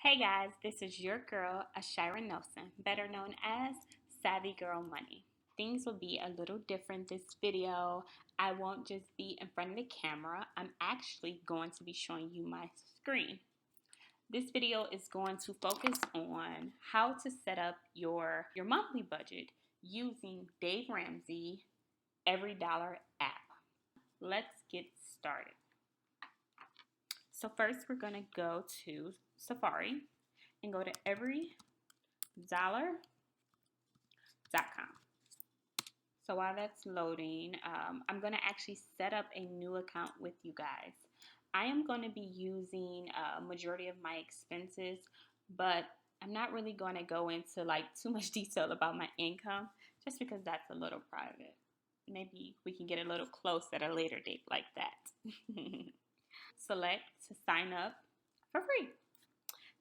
Hey guys, this is your girl, Ashira Nelson, better known as Savvy Girl Money. Things will be a little different this video. I won't just be in front of the camera. I'm actually going to be showing you my screen. This video is going to focus on how to set up your monthly budget using Dave Ramsey EveryDollar app. Let's get started. So first we're going to go to Safari and go to everydollar.com. So while that's loading, I'm going to actually set up a new account with you guys. I am going to be using a majority of my expenses, but I'm not really going to go into like too much detail about my income just because that's a little private. Maybe we can get a little close at a later date like that. Select to sign up for free.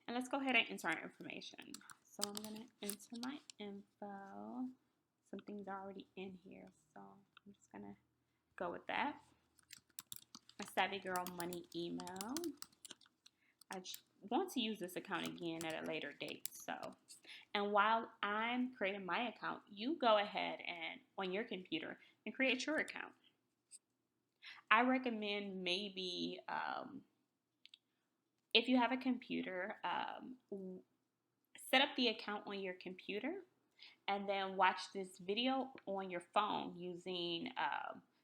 And let's go ahead and enter our information. So I'm going to enter my info. Something's already in here, so I'm just going to go with that. My Savvy Girl Money email. I want to use this account again at a later date. And while I'm creating my account, you go ahead and on your computer and create your account. I recommend maybe if you have a computer, set up the account on your computer and then watch this video on your phone using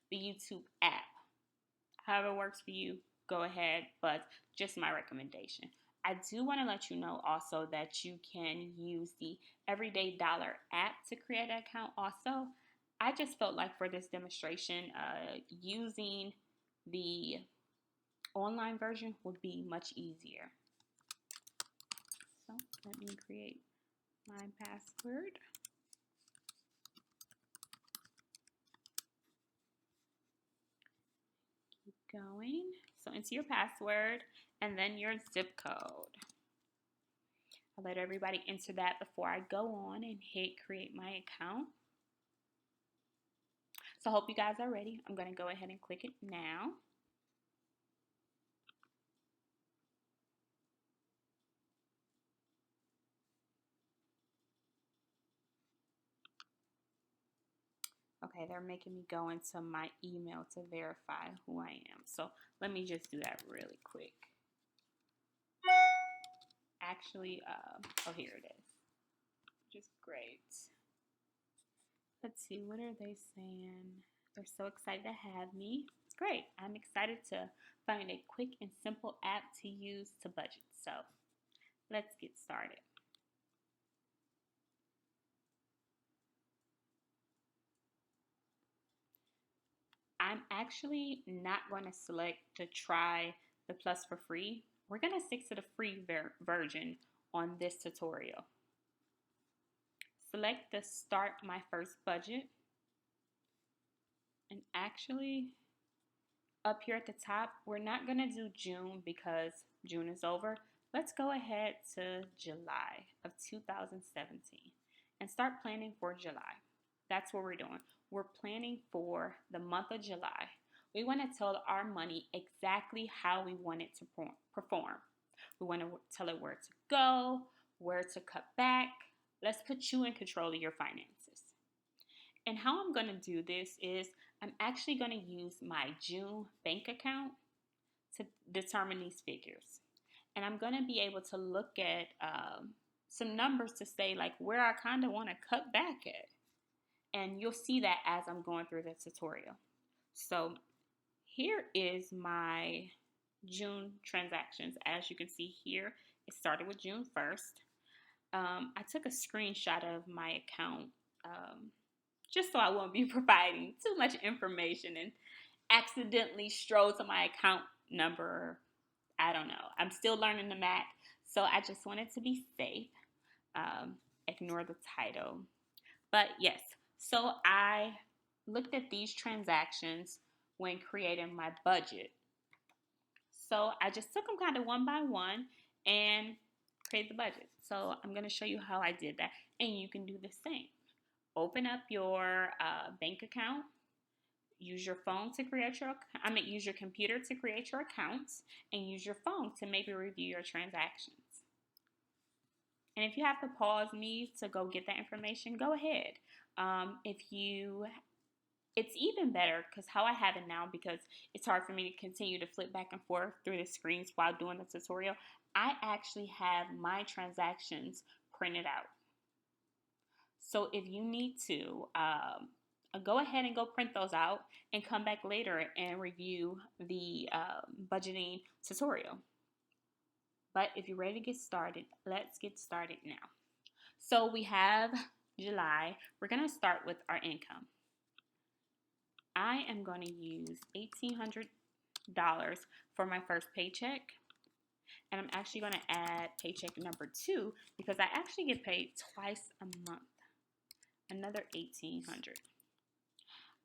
the YouTube app. However it works for you, go ahead, but just my recommendation. I do want to let you know also that you can use the Everyday Dollar app to create an account also. I just felt like for this demonstration, using the online version would be much easier. So let me create my password. Keep going. So enter your password and then your zip code. I'll let everybody enter that before I go on and hit create my account. So I hope you guys are ready. I'm going to go ahead and click it now. Okay, they're making me go into my email to verify who I am. So let me just do that really quick. Actually, oh, here it is. Just great. Let's see, what are they saying? They're so excited to have me. Great. I'm excited to find a quick and simple app to use to budget. So let's get started. I'm actually not going to select to try the plus for free. We're going to stick to the free version on this tutorial. Select the start my first budget. And actually up here at the top, we're not going to do June because June is over. Let's go ahead to July of 2017 and start planning for July. That's what we're doing. We're planning for the month of July. We want to tell our money exactly how we want it to perform. We want to tell it where to go, where to cut back. Let's put you in control of your finances. And how I'm going to do this is I'm actually going to use my June bank account to determine these figures. And I'm going to be able to look at some numbers to say like where I kind of want to cut back at. And you'll see that as I'm going through the tutorial. So here is my June transactions. As you can see here, it started with June 1st. I took a screenshot of my account just so I won't be providing too much information and accidentally stroll to my account number. I don't know. I'm still learning the Mac, so I just wanted to be safe. Ignore the title. But yes, so I looked at these transactions when creating my budget. So I just took them kind of one by one and created the budget. So I'm going to show you how I did that, and you can do the same. Open up your bank account. Use your phone to create your, use your computer to create your accounts, and use your phone to maybe review your transactions. And if you have to pause me to go get that information, go ahead. It's even better because how I have it now, because it's hard for me to continue to flip back and forth through the screens while doing the tutorial, I actually have my transactions printed out. So if you need to, go ahead and go print those out and come back later and review the budgeting tutorial. But if you're ready to get started, let's get started now. So we have July. We're going to start with our income. I am going to use $1,800 for my first paycheck. And I'm actually going to add paycheck number 2 because I actually get paid twice a month. Another $1,800.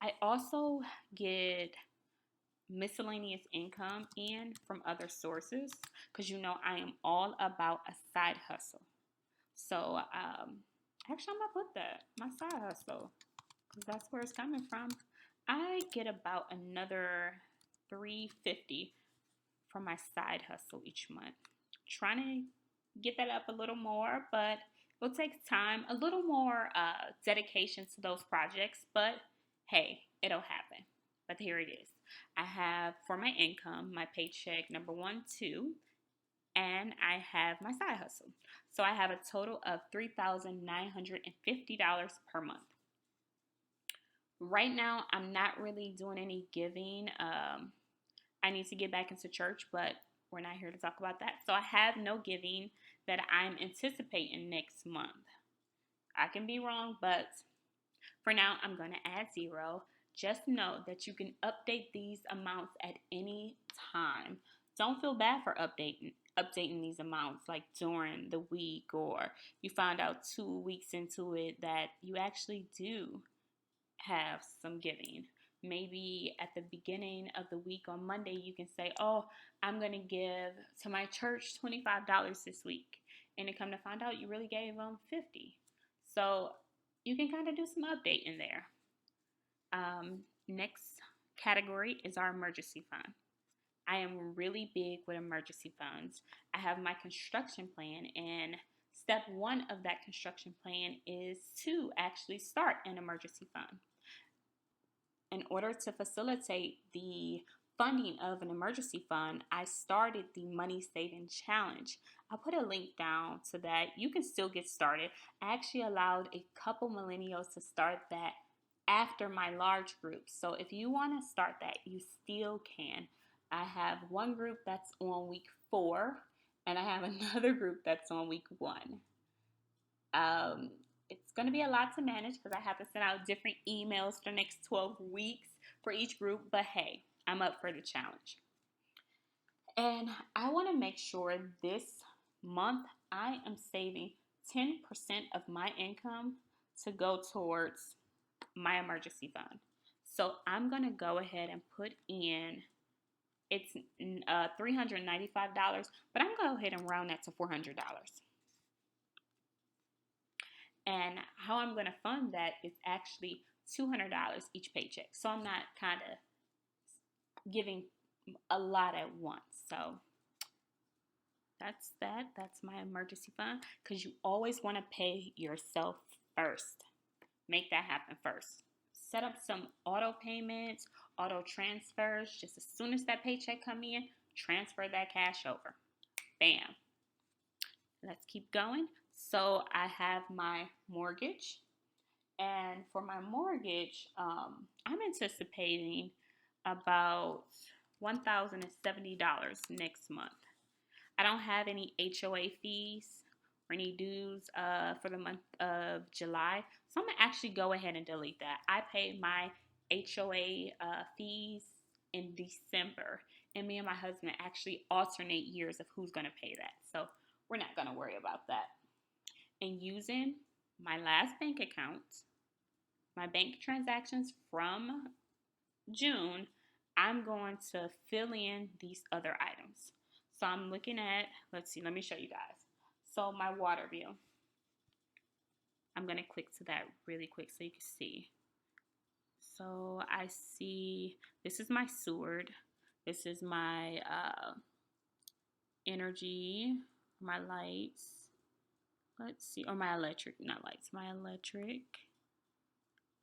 I also get miscellaneous income in from other sources because you know I am all about a side hustle. So actually I'm gonna put that my side hustle because that's where it's coming from. I get about another $350 from my side hustle each month. Trying to get that up a little more, but it'll take time, a little more dedication to those projects, but hey, it'll happen. But here it is. I have for my income, my paycheck number 1, 2, and I have my side hustle. So I have a total of $3,950 per month. Right now, I'm not really doing any giving. I need to get back into church, but we're not here to talk about that. So I have no giving that I'm anticipating next month. I can be wrong, but for now, I'm going to add 0. Just know that you can update these amounts at any time. Don't feel bad for updating these amounts like during the week, or you find out 2 weeks into it that you actually do have some giving. Maybe at the beginning of the week on Monday, you can say, oh, I'm going to give to my church $25 this week. And to come to find out, you really gave them $50. So you can kind of do some updating there. Next category is our emergency fund. I am really big with emergency funds. I have my construction plan, and step 1 of that construction plan is to actually start an emergency fund. In order to facilitate the funding of an emergency fund, I started the Money Saving Challenge. I'll put a link down to that. You can still get started. I actually allowed a couple millennials to start that after my large group. So if you want to start that, you still can. I have one group that's on week 4, and I have another group that's on week 1. It's going to be a lot to manage because I have to send out different emails for the next 12 weeks for each group, but hey, I'm up for the challenge. And I want to make sure this month I am saving 10% of my income to go towards my emergency fund. So I'm going to go ahead and put in, it's $395, but I'm going to go ahead and round that to $400. And how I'm going to fund that is actually $200 each paycheck. So I'm not kind of giving a lot at once. So that's that. That's my emergency fund, because you always want to pay yourself first. Make that happen first. Set up some auto payments, auto transfers. Just as soon as that paycheck come in, transfer that cash over. Bam. Let's keep going. So I have my mortgage, and for my mortgage, I'm anticipating about $1,070 next month. I don't have any HOA fees or any dues for the month of July, so I'm gonna actually go ahead and delete that. I pay my HOA fees in December, and me and my husband actually alternate years of who's gonna pay that. So we're not gonna worry about that. And using my last bank account, my bank transactions from June, I'm going to fill in these other items. So I'm looking at, let's see, let me show you guys. So my water bill, I'm going to click to that really quick so you can see. So I see, this is my sewer, this is my energy, my lights, Let's see. Or my electric, not lights, my electric.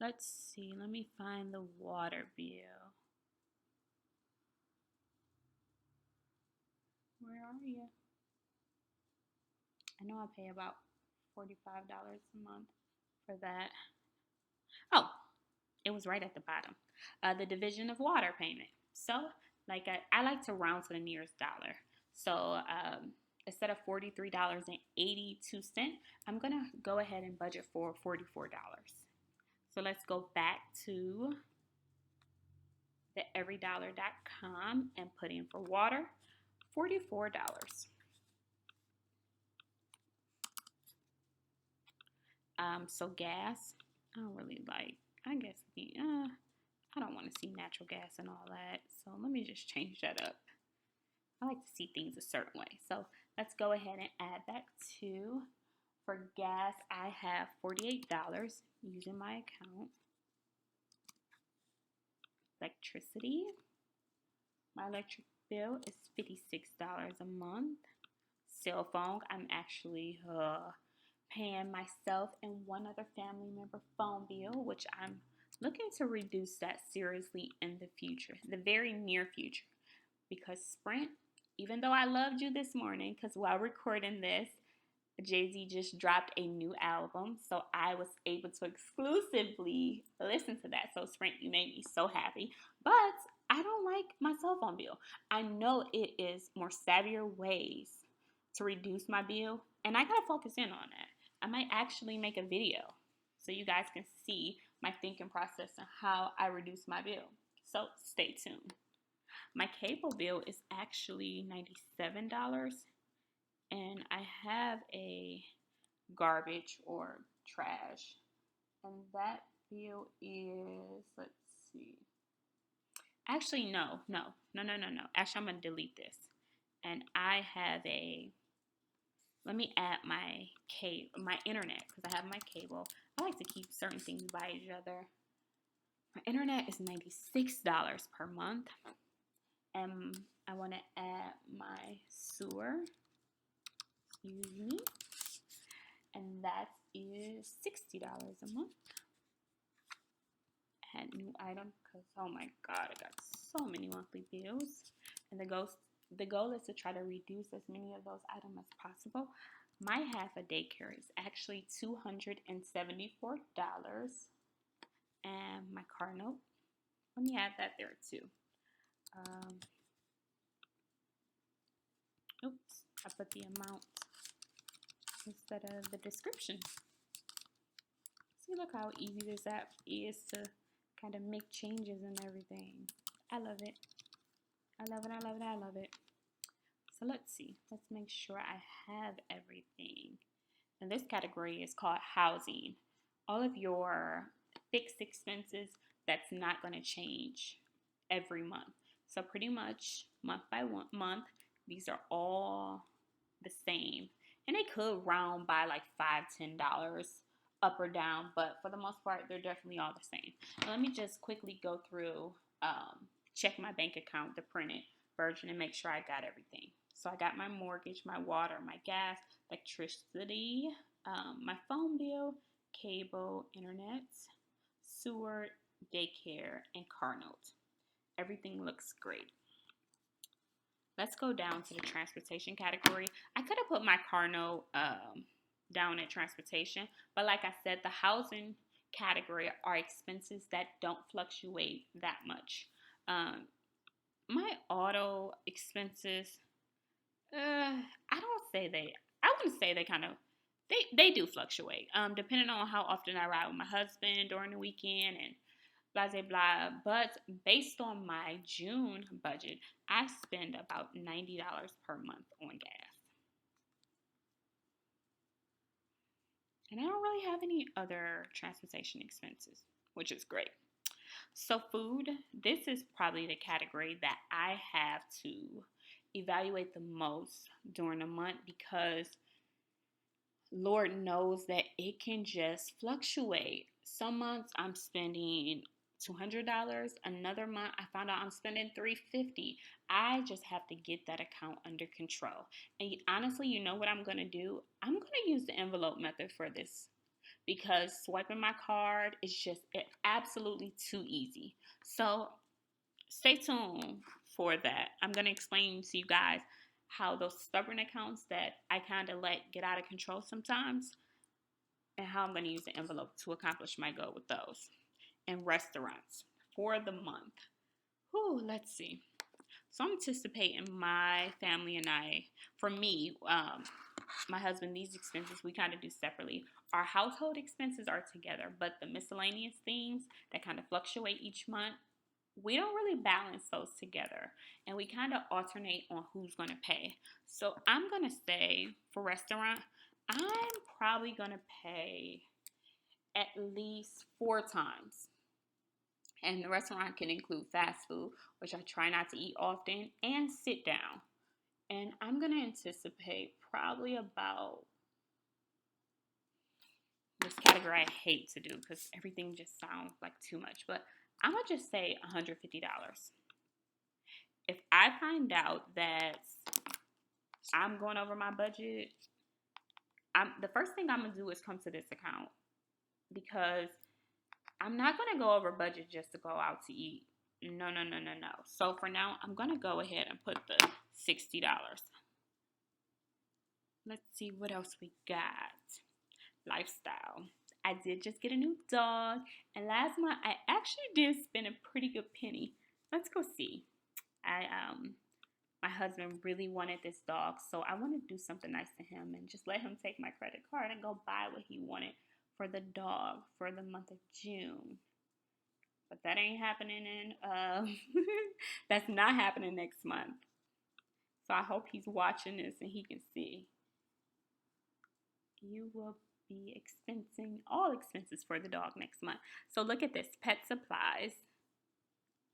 Let's see. Let me find the water bill. Where are you? I know I pay about $45 a month for that. Oh, it was right at the bottom. The division of water payment. So, like I like to round to the nearest dollar. So, instead of $43.82, I'm going to go ahead and budget for $44. So, let's go back to the everydollar.com and put in for water $44. So gas, I don't really like. I guess I don't want to see natural gas and all that. So let me just change that up. I like to see things a certain way. So let's go ahead and add that to. For gas, I have $48 using my account. Electricity, my electric bill is $56 a month. Cell phone, I'm actually paying myself and one other family member phone bill, which I'm looking to reduce that seriously in the future, the very near future. Because Sprint, even though I loved you this morning, because while recording this, Jay-Z just dropped a new album, so I was able to exclusively listen to that. So Sprint, you made me so happy. But I don't like my cell phone bill. I know it is more savvier ways to reduce my bill, and I gotta focus in on that. I might actually make a video so you guys can see my thinking process and how I reduce my bill. So stay tuned. My cable bill is actually $97, and I have a garbage or trash, and that bill is, let's see. Actually, no. Actually, I'm gonna delete this, and I have a. Let me add my internet, because I have my cable. I like to keep certain things by each other. My internet is $96 per month, and I want to add my sewer. Excuse me. And that is $60 a month. Add new item, because oh my god, I got so many monthly bills. And the goal is to try to reduce as many of those items as possible. My half a daycare is actually $274. And my car note, let me add that there too. Oops, I put the amount instead of the description. See, look how easy this app is to kind of make changes and everything. I love it. I love it, I love it, I love it. So let's see. Let's make sure I have everything. And this category is called housing. All of your fixed expenses that's not going to change every month. So pretty much month by month, these are all the same. And they could round by like $5, $10 up or down, but for the most part, they're definitely all the same. Now, let me just quickly go through, check my bank account, the printed version, and make sure I got everything. So I got my mortgage, my water, my gas, electricity, my phone bill, cable, internet, sewer, daycare, and car note. Everything looks great. Let's go down to the transportation category. I could have put my car note down at transportation, but like I said, the housing category are expenses that don't fluctuate that much. My auto expenses, I wouldn't say they kind of, they do fluctuate, depending on how often I ride with my husband during the weekend and blah, blah, blah. But based on my June budget, I spend about $90 per month on gas. And I don't really have any other transportation expenses, which is great. So food, this is probably the category that I have to evaluate the most during the month, because Lord knows that it can just fluctuate. Some months I'm spending $200. Another month, I found out I'm spending $350. I just have to get that account under control. And honestly, you know what I'm going to do? I'm going to use the envelope method for this because swiping my card is just absolutely too easy. So stay tuned for that. I'm going to explain to you guys how those stubborn accounts that I kind of let get out of control sometimes, and how I'm going to use the envelope to accomplish my goal with those. And restaurants for the month. Whew, let's see. So I'm anticipating my family and I, for me, my husband, these expenses we kind of do separately. Our household expenses are together, but the miscellaneous things that kind of fluctuate each month, we don't really balance those together. And we kind of alternate on who's going to pay. So I'm going to say for restaurant, I'm probably going to pay at least 4 times. And the restaurant can include fast food, which I try not to eat often, and sit down. And I'm going to anticipate probably about, this category I hate to do because everything just sounds like too much, but I'm going to just say $150. If I find out that I'm going over my budget, the first thing I'm going to do is come to this account, because I'm not going to go over budget just to go out to eat. No. So for now, I'm going to go ahead and put the $60. Let's see what else we got. Lifestyle. I did just get a new dog, and last month I actually did spend a pretty good penny. Let's go see. My husband really wanted this dog, so I want to do something nice to him and just let him take my credit card and go buy what he wanted for the dog for the month of June. But that ain't happening that's not happening next month. So I hope he's watching this and he can see. You will be expensing all expenses for the dog next month. So look at this. Pet supplies,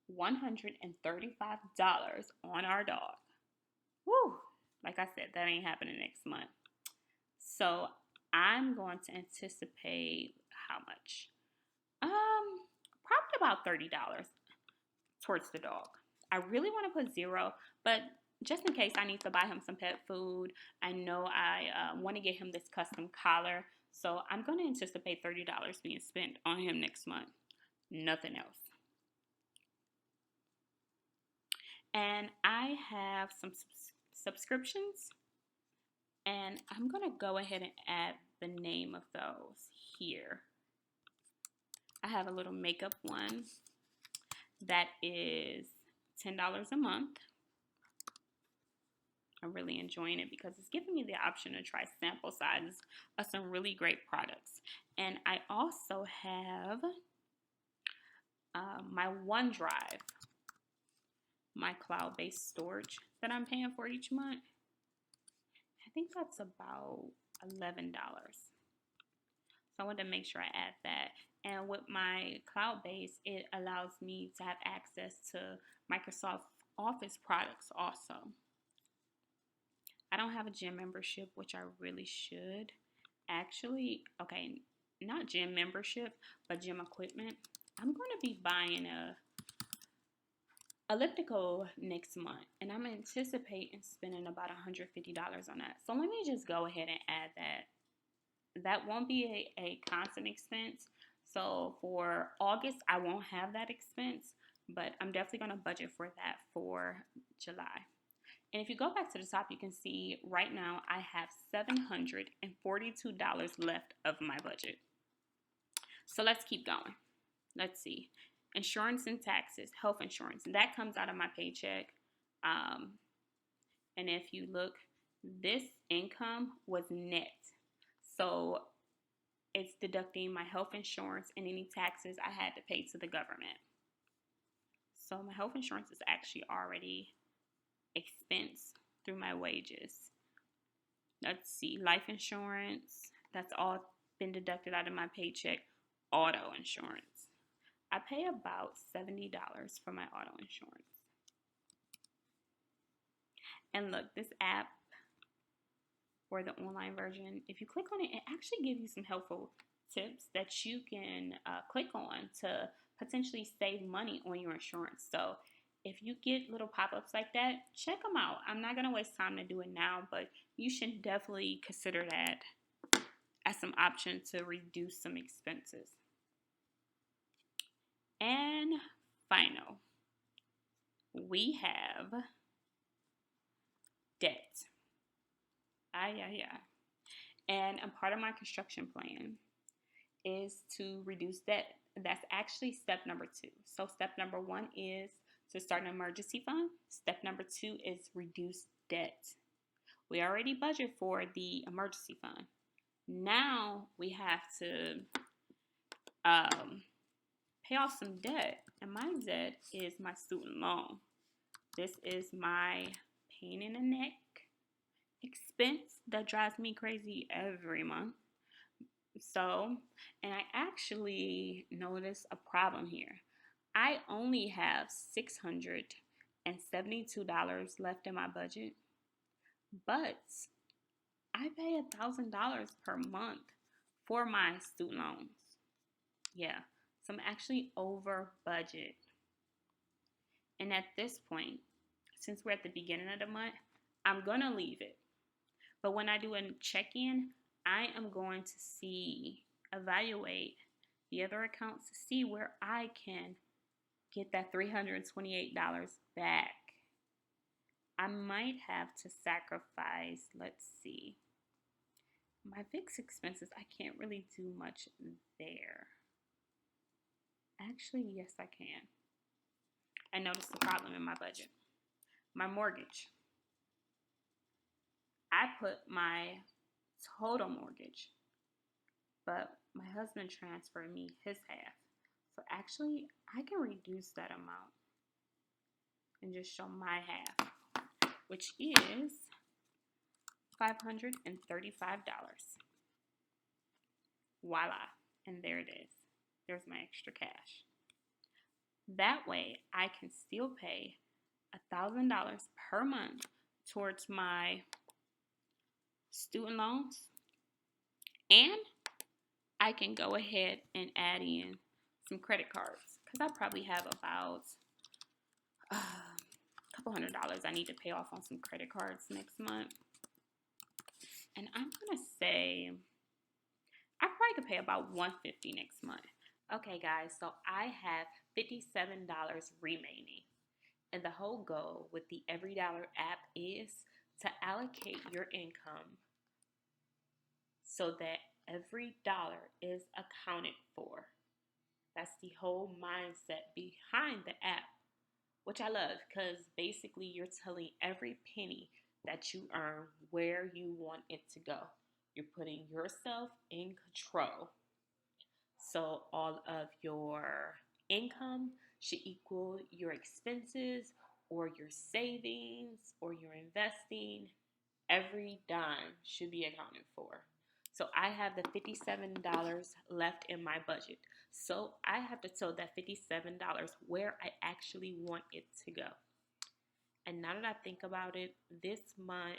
$135 on our dog. Woo! Like I said, that ain't happening next month. So I'm going to anticipate how much? Probably about $30 towards the dog. I really want to put $0, but just in case I need to buy him some pet food, I know I want to get him this custom collar. So I'm going to anticipate $30 being spent on him next month. Nothing else. And I have some subscriptions, and I'm going to go ahead and add the name of those here. I have a little makeup one that is $10 a month. I'm really enjoying it because it's giving me the option to try sample sizes of some really great products. And I also have my OneDrive, my cloud-based storage that I'm paying for each month. I think that's about $11. So I wanted to make sure I add that. And with my cloud base, it allows me to have access to Microsoft Office products also. I don't have a gym membership, which I really should. Actually, okay, not gym membership, but gym equipment. I'm going to be buying a elliptical next month, and I'm anticipating spending about $150 on that. So let me just go ahead and add that. That won't be a constant expense. So for August, I won't have that expense, but I'm definitely going to budget for that for July. And if you go back to the top, you can see right now I have $742 left of my budget. So let's keep going. Let's see. Insurance and taxes, health insurance, that comes out of my paycheck. And if you look, this income was net. So it's deducting my health insurance and any taxes I had to pay to the government. So my health insurance is actually already expensed through my wages. Let's see, life insurance, that's all been deducted out of my paycheck. Auto insurance, I pay about $70 for my auto insurance. And look, this app, or the online version, if you click on it, it actually gives you some helpful tips that you can click on to potentially save money on your insurance. So if you get little pop-ups like that, check them out. I'm not going to waste time to do it now, but you should definitely consider that as some option to reduce some expenses. And final, we have debt. And a part of my construction plan is to reduce debt. That's actually step number 2. So step number 1 is to start an emergency fund. Step number 2 is reduce debt. We already budget for the emergency fund. Now we have to pay off some debt. And my debt is my student loan. This is my pain in the neck expense that drives me crazy every month. So, and I actually noticed a problem here. I only have $672 left in my budget, but I pay $1,000 per month for my student loans. Yeah, so I'm actually over budget. And at this point, since we're at the beginning of the month, I'm going to leave it. But when I do a check-in, I am going to evaluate the other accounts to see where I can get that $328 back. I might have to sacrifice, let's see, my fixed expenses. I can't really do much there. Actually, yes, I can. I noticed a problem in my budget. My mortgage. I put my total mortgage, but my husband transferred me his half. So actually, I can reduce that amount and just show my half, which is $535. Voila, and there it is. There's my extra cash. That way, I can still pay $1,000 per month towards my student loans, and I can go ahead and add in some credit cards because I probably have about a couple $100 I need to pay off on some credit cards next month. And I'm gonna say I probably could pay about $150 next month. Okay, guys, so I have $57 remaining, and the whole goal with the EveryDollar app is to allocate your income so that every dollar is accounted for. That's the whole mindset behind the app, which I love because basically you're telling every penny that you earn where you want it to go. You're putting yourself in control. So all of your income should equal your expenses or your savings or your investing. Every dime should be accounted for. So I have the $57 left in my budget. So I have to tell that $57 where I actually want it to go. And now that I think about it, this month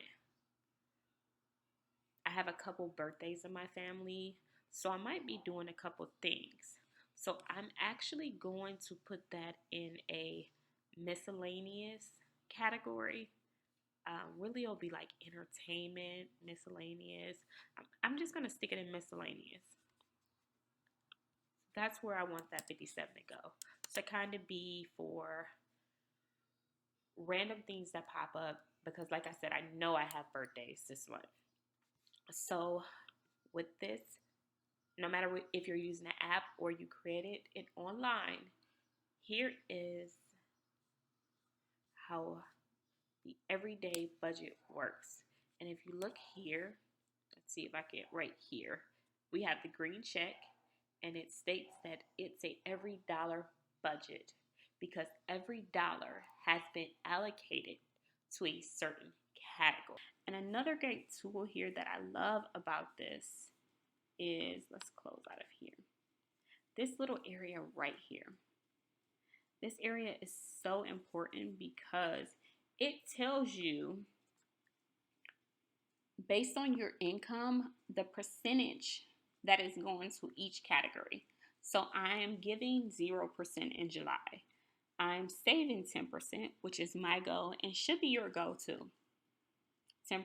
I have a couple birthdays in my family. So I might be doing a couple things. So I'm actually going to put that in a miscellaneous category. Really, it'll be like entertainment, miscellaneous. I'm just going to stick it in miscellaneous. That's where I want that 57 to go. To kind of be for random things that pop up because, like I said, I know I have birthdays this month. So with this, no matter if you're using an app or you created it online, here is how the everyday budget works. And if you look here, let's see if I get right here, we have the green check, and it states that it's a every dollar budget because every dollar has been allocated to a certain category. And another great tool here that I love about this is, let's close out of here, this little area right here. This area is so important because it tells you, based on your income, the percentage that is going to each category. So I am giving 0% in July. I'm saving 10%, which is my goal and should be your goal too. 10%.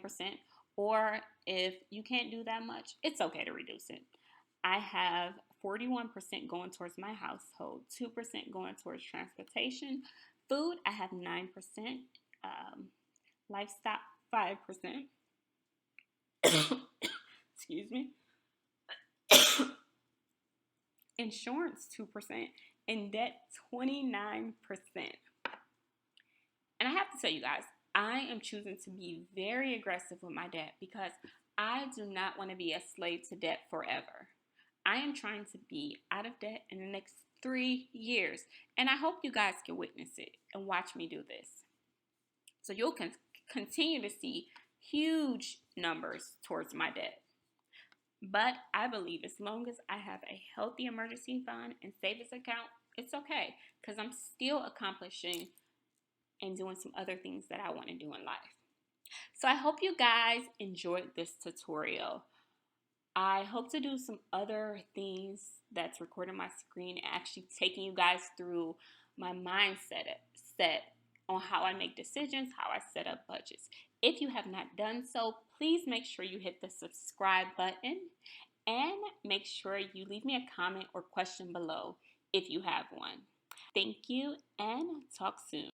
Or if you can't do that much, it's okay to reduce it. I have 41% going towards my household, 2% going towards transportation. Food, I have 9%. Lifestyle, 5%. Excuse me. Insurance, 2%. And debt, 29%. And I have to tell you guys, I am choosing to be very aggressive with my debt because I do not want to be a slave to debt forever. I am trying to be out of debt in the next 3 years. And I hope you guys can witness it and watch me do this. So you'll continue to see huge numbers towards my debt. But I believe as long as I have a healthy emergency fund and savings account, it's okay because I'm still accomplishing and doing some other things that I want to do in life. So I hope you guys enjoyed this tutorial. I hope to do some other things that's recording my screen and actually taking you guys through my mindset set on how I make decisions, how I set up budgets. If you have not done so, please make sure you hit the subscribe button and make sure you leave me a comment or question below if you have one. Thank you and talk soon.